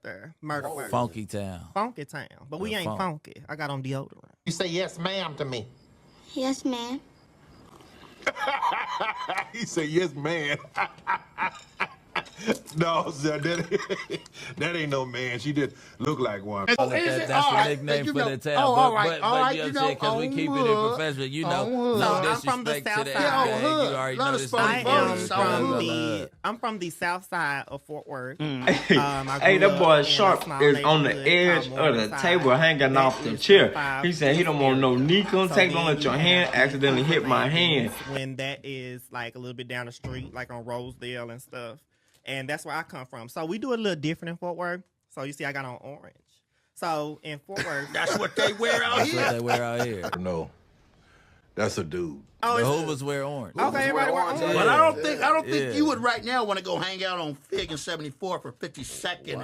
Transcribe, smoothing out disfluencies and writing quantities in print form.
there. Murder word. Funky town. Funky town. But we ain't funky. I got on deodorant. You say yes, ma'am to me. Yes, ma'am. He said, yes, man. No, sir, that ain't no man. She just look like one. That's the nickname for the town. Oh, all right, you know what I'm saying? Because we keep it in professional. You know, no I'm from the disrespect south to side. that. Yeah, You hood. already Let know us this. fuck I'm from the south side of Fort Worth. Hey, that boy Sharp is on the edge of the table hanging off the chair. He said he don't want no knee contact. Don't let your hand accidentally hit my hand. When that is like a little bit down the street, like on Rosedale and stuff. And that's where I come from. So we do it a little different in Fort Worth. So you see I got on orange. So in Fort Worth. That's what they wear out here. That's what they wear out here. No, that's a dude. Oh, The Hoovers wear orange. Okay, everybody wear orange. But I don't think you would right now want to go hang out on Fig and 74th or 52nd